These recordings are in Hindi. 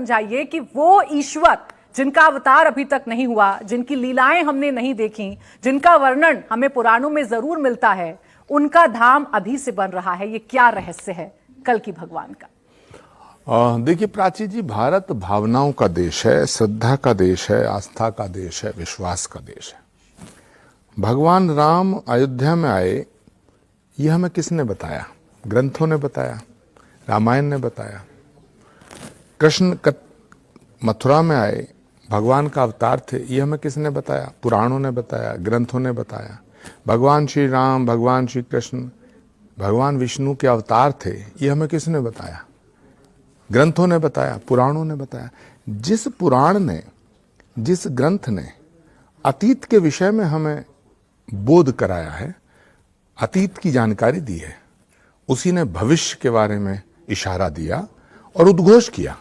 समझाइए कि वो ईश्वर जिनका अवतार अभी तक नहीं हुआ, जिनकी लीलाएं हमने नहीं देखी, जिनका वर्णन हमें पुराणों में जरूर मिलता है, उनका धाम अभी से बन रहा है। ये क्या रहस्य है कल्कि भगवान का? देखिए प्राची जी, भारत भावनाओं का देश है, श्रद्धा का देश है, आस्था का देश है, विश्वास का देश है। भगवान राम अयोध्या में आए, यह हमें किसने बताया? ग्रंथों ने बताया, रामायण ने बताया। कृष्ण मथुरा में आए, भगवान का अवतार थे, यह हमें किसने बताया? पुराणों ने बताया, ग्रंथों ने बताया। भगवान श्री राम, भगवान श्री कृष्ण, भगवान विष्णु के अवतार थे, यह हमें किसने बताया? ग्रंथों ने बताया, पुराणों ने बताया। जिस पुराण ने, जिस ग्रंथ ने अतीत के विषय में हमें बोध कराया है, अतीत की जानकारी दी है, उसी ने भविष्य के बारे में इशारा दिया और उद्घोष किया।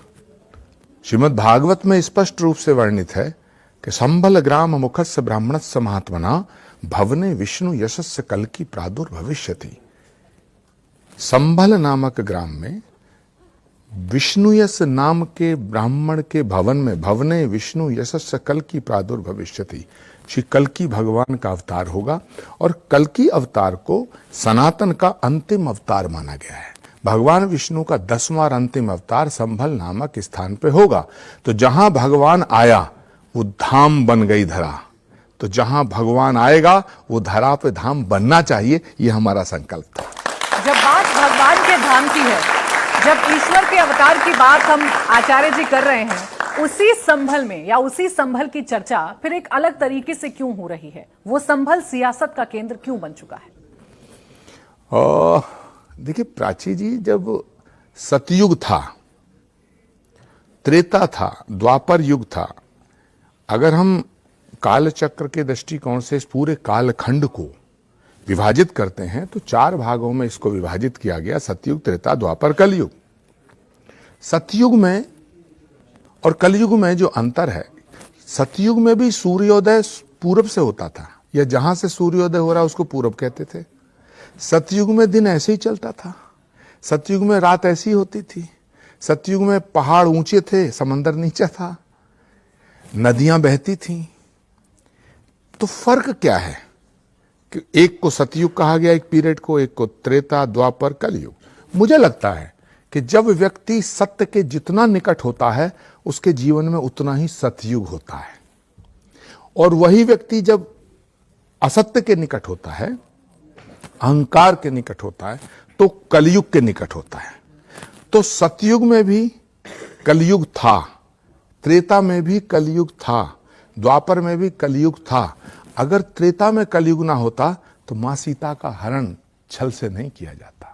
श्रीमद् भागवत में स्पष्ट रूप से वर्णित है कि संभल ग्राम मुखस्य ब्राह्मणस्य महात्मना भवने विष्णु यशस्य कल्कि प्रादुर्भविष्यति। संभल नामक ग्राम में विष्णुयश नाम के ब्राह्मण के भवन में भवने विष्णु यशस्य कल्कि प्रादुर्भविष्यति, श्री कल्कि भगवान का अवतार होगा। और कल्कि अवतार को सनातन का अंतिम अवतार माना गया है। भगवान विष्णु का 10वां और अंतिम अवतार संभल नामक स्थान पे होगा। तो जहां भगवान आया वो धाम बन गई धरा, तो जहां भगवान आएगा वो धरा पे धाम बनना चाहिए, ये हमारा संकल्प था। जब बात भगवान के धाम की है, जब ईश्वर के अवतार की बात हम आचार्य जी कर रहे हैं, उसी संभल में या उसी संभल की चर्चा फिर एक अलग तरीके से क्यों हो रही है? वो संभल सियासत का केंद्र क्यों बन चुका है? देखिए प्राची जी, जब सतयुग था, त्रेता था, द्वापर युग था, अगर हम कालचक्र के दृष्टिकोण से इस पूरे कालखंड को विभाजित करते हैं तो 4 भागों में इसको विभाजित किया गया: सतयुग, त्रेता, द्वापर, कलयुग। सतयुग में और कलयुग में जो अंतर है, सतयुग में भी सूर्योदय पूरब से होता था, या जहां से सूर्योदय हो रहा उसको पूरब कहते थे। सतयुग में दिन ऐसे ही चलता था, सतयुग में रात ऐसी होती थी, सतयुग में पहाड़ ऊंचे थे, समंदर नीचा था, नदियां बहती थीं। तो फर्क क्या है कि एक को सतयुग कहा गया, एक पीरियड को, एक को त्रेता, द्वापर, कलयुग। मुझे लगता है कि जब व्यक्ति सत्य के जितना निकट होता है उसके जीवन में उतना ही सतयुग होता है, और वही व्यक्ति जब असत्य के निकट होता है, अहंकार के निकट होता है, तो कलयुग के निकट होता है। तो सतयुग में भी कलयुग था, त्रेता में भी कलयुग था, द्वापर में भी कलयुग था। अगर त्रेता में कलयुग ना होता तो मां सीता का हरण छल से नहीं किया जाता।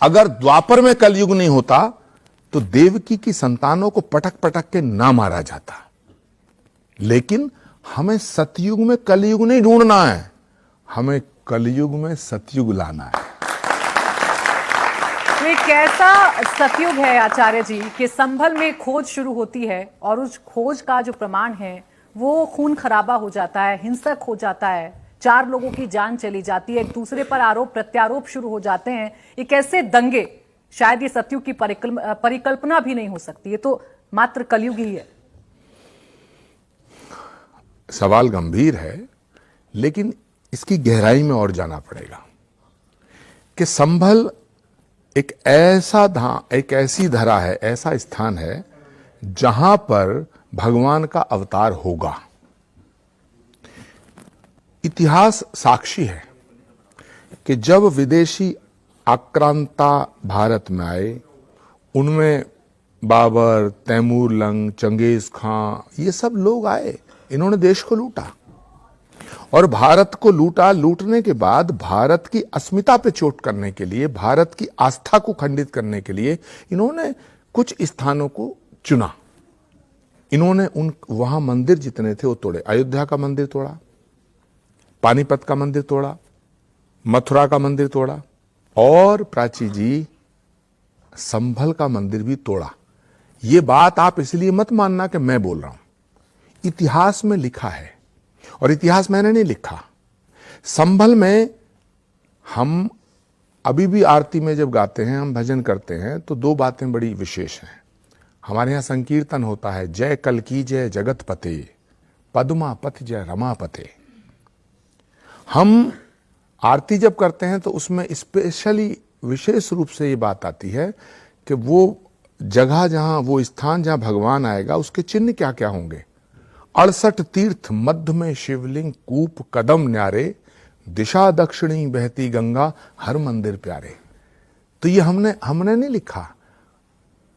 अगर द्वापर में कलयुग नहीं होता तो देवकी की संतानों को पटक पटक के ना मारा जाता। लेकिन हमें सतयुग में कलयुग नहीं ढूंढना है, हमें कलयुग में सतयुग लाना है। तो एक कैसा सतयुग है आचार्य जी कि संभल में खोज शुरू होती है और उस खोज का जो प्रमाण है वो खून खराबा हो जाता है, हिंसक हो जाता है, 4 लोगों की जान चली जाती है, एक दूसरे पर आरोप प्रत्यारोप शुरू हो जाते हैं। ये कैसे दंगे? शायद ये सतयुग की परिकल्पना भी नहीं हो सकती, ये तो मात्र कलयुग ही है। सवाल गंभीर है, लेकिन इसकी गहराई में और जाना पड़ेगा कि संभल एक ऐसी धरा है, ऐसा स्थान है जहां पर भगवान का अवतार होगा। इतिहास साक्षी है कि जब विदेशी आक्रांता भारत में आए, उनमें बाबर, तैमूर लंग, चंगेज खां, ये सब लोग आए, इन्होंने देश को लूटा और भारत को लूटा। लूटने के बाद भारत की अस्मिता पे चोट करने के लिए, भारत की आस्था को खंडित करने के लिए इन्होंने कुछ स्थानों को चुना। इन्होंने वहां मंदिर जितने थे वो तोड़े। अयोध्या का मंदिर तोड़ा, पानीपत का मंदिर तोड़ा, मथुरा का मंदिर तोड़ा, और प्राची जी संभल का मंदिर भी तोड़ा। ये बात आप इसलिए मत मानना कि मैं बोल रहा हूं, इतिहास में लिखा है, और इतिहास मैंने नहीं लिखा। संभल में हम अभी भी आरती में जब गाते हैं, हम भजन करते हैं, तो दो बातें बड़ी विशेष हैं। हमारे यहाँ संकीर्तन होता है, जय कल्की जय जगत पते, पद्मा पथ जय रमा पते। हम आरती जब करते हैं तो उसमें स्पेशली विशेष रूप से ये बात आती है कि वो जगह जहां, वो स्थान जहां भगवान आएगा, उसके चिन्ह क्या क्या होंगे। 68 तीर्थ मध्य में शिवलिंग, कूप कदम न्यारे, दिशा दक्षिणी बहती गंगा, हर मंदिर प्यारे। तो ये हमने नहीं लिखा,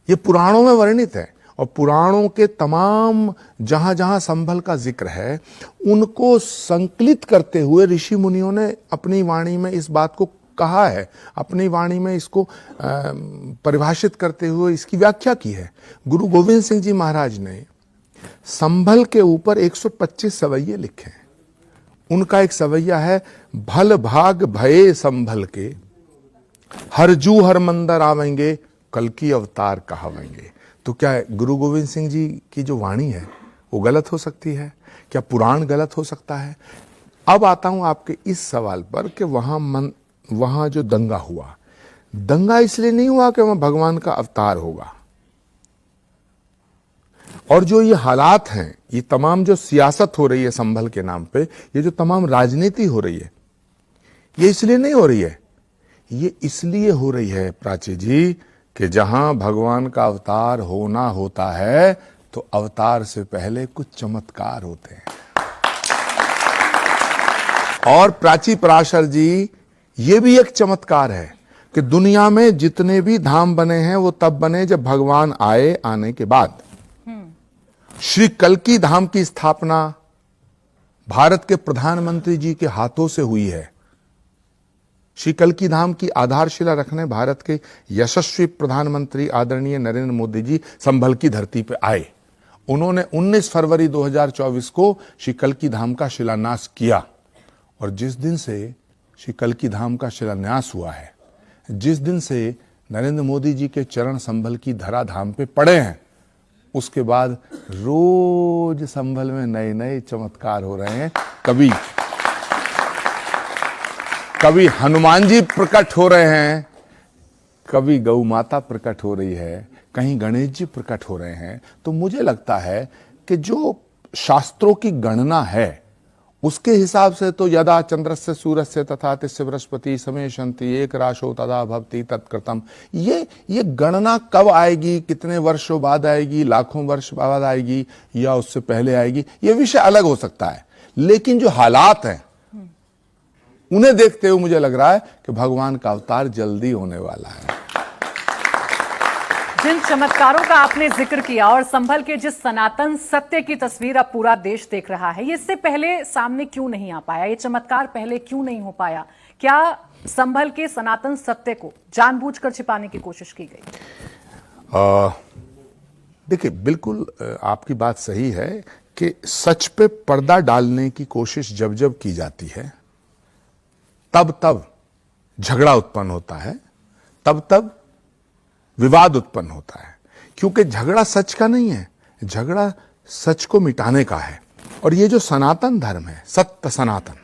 ये पुराणों में वर्णित है। और पुराणों के तमाम जहां जहां संभल का जिक्र है, उनको संकलित करते हुए ऋषि मुनियों ने अपनी वाणी में इस बात को कहा है, अपनी वाणी में इसको परिभाषित करते हुए इसकी व्याख्या की है। गुरु गोविंद सिंह जी महाराज ने संभल के ऊपर 125 सवैये लिखे हैं। उनका एक सवैया है, भल भाग भये संभल के, हरजू हर मंदर आवेंगे, कल की अवतार कहावेंगे। तो क्या गुरु गोविंद सिंह जी की जो वाणी है वो गलत हो सकती है? क्या पुराण गलत हो सकता है? अब आता हूं आपके इस सवाल पर कि वहां जो दंगा हुआ, दंगा इसलिए नहीं हुआ कि वहां भगवान का अवतार होगा। और जो ये हालात हैं, ये तमाम जो सियासत हो रही है संभल के नाम पे, ये जो तमाम राजनीति हो रही है, ये इसलिए नहीं हो रही है। ये इसलिए हो रही है प्राची जी कि जहां भगवान का अवतार होना होता है, तो अवतार से पहले कुछ चमत्कार होते हैं। और प्राची पराशर जी, ये भी एक चमत्कार है कि दुनिया में जितने भी धाम बने हैं वो तब बने जब भगवान आने के बाद। श्री कल्की धाम की स्थापना भारत के प्रधानमंत्री जी के हाथों से हुई है। श्री कल्की धाम की आधारशिला रखने भारत के यशस्वी प्रधानमंत्री आदरणीय नरेंद्र मोदी जी संभल की धरती पर आए। उन्होंने 19 फरवरी 2024 को श्री कल्की धाम का शिलान्यास किया। और जिस दिन से श्री कल्की धाम का शिलान्यास हुआ है, जिस दिन से नरेंद्र मोदी जी के चरण संभल की धरा धाम पे पड़े हैं, उसके बाद रोज संभल में नए नए चमत्कार हो रहे हैं। कभी हनुमान जी प्रकट हो रहे हैं, कभी गौ माता प्रकट हो रही है, कहीं गणेश जी प्रकट हो रहे हैं। तो मुझे लगता है कि जो शास्त्रों की गणना है उसके हिसाब से तो यदा चंद्रस्य सूर्यस्य तथा तिस्य बृहस्पति समेशन्ति एक राशो तदा भवति तत्कृतम, ये गणना कब आएगी, कितने वर्षों बाद आएगी, लाखों वर्ष बाद आएगी या उससे पहले आएगी, ये विषय अलग हो सकता है। लेकिन जो हालात हैं उन्हें देखते हुए मुझे लग रहा है कि भगवान का अवतार जल्दी होने वाला है। जिन चमत्कारों का आपने जिक्र किया और संभल के जिस सनातन सत्य की तस्वीर अब पूरा देश देख रहा है, ये इससे पहले सामने क्यों नहीं आ पाया? ये चमत्कार पहले क्यों नहीं हो पाया? क्या संभल के सनातन सत्य को जानबूझकर छिपाने की कोशिश की गई? देखिए, बिल्कुल आपकी बात सही है कि सच पे पर्दा डालने की कोशिश जब जब की जाती है, तब तब झगड़ा उत्पन्न होता है, तब तब विवाद उत्पन्न होता है। क्योंकि झगड़ा सच का नहीं है, झगड़ा सच को मिटाने का है। और ये जो सनातन धर्म है, सत्य सनातन,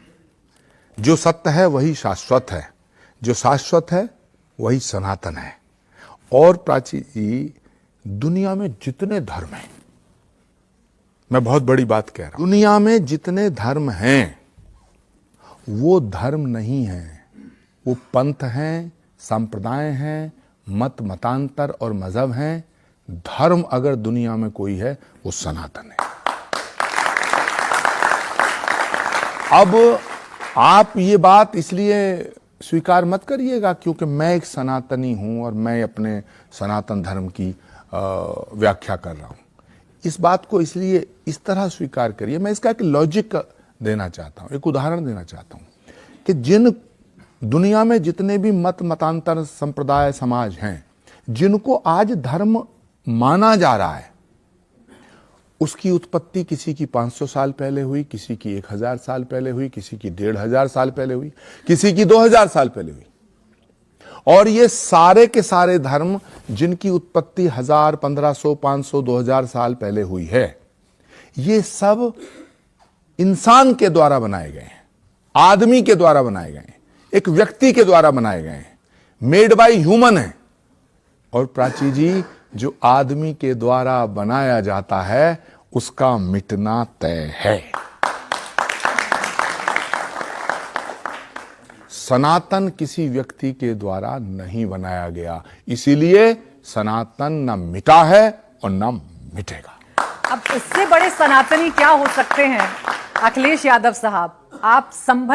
जो सत्य है वही शाश्वत है, जो शाश्वत है वही सनातन है। और प्राची जी, दुनिया में जितने धर्म हैं, मैं बहुत बड़ी बात कह रहा हूं, दुनिया में जितने धर्म हैं वो धर्म नहीं है, वो पंथ हैं, संप्रदाय हैं, मतांतर और मजहब हैं। धर्म अगर दुनिया में कोई है वो सनातन है। अब आप ये बात इसलिए स्वीकार मत करिएगा क्योंकि मैं एक सनातनी हूं और मैं अपने सनातन धर्म की व्याख्या कर रहा हूं। इस बात को इसलिए इस तरह स्वीकार करिए। मैं इसका एक लॉजिक देना चाहता हूं, एक उदाहरण देना चाहता हूं कि जिन दुनिया में जितने भी मतांतर संप्रदाय समाज हैं, जिनको आज धर्म माना जा रहा है, उसकी उत्पत्ति किसी की 500 साल पहले हुई, किसी की 1000 साल पहले हुई, किसी की 1500 साल पहले हुई, किसी की 2000 साल पहले हुई। और ये सारे के सारे धर्म जिनकी उत्पत्ति 1000, 1500, 500, 2000 साल पहले हुई है, ये सब इंसान के द्वारा बनाए गए हैं, आदमी के द्वारा बनाए गए हैं, एक व्यक्ति के द्वारा बनाए गए हैं। मेड बाय ह्यूमन है। और प्राची जी, जो आदमी के द्वारा बनाया जाता है उसका मिटना तय है। सनातन किसी व्यक्ति के द्वारा नहीं बनाया गया, इसीलिए सनातन न मिटा है और न मिटेगा। अब इससे बड़े सनातनी क्या हो सकते हैं अखिलेश यादव साहब? आप संभल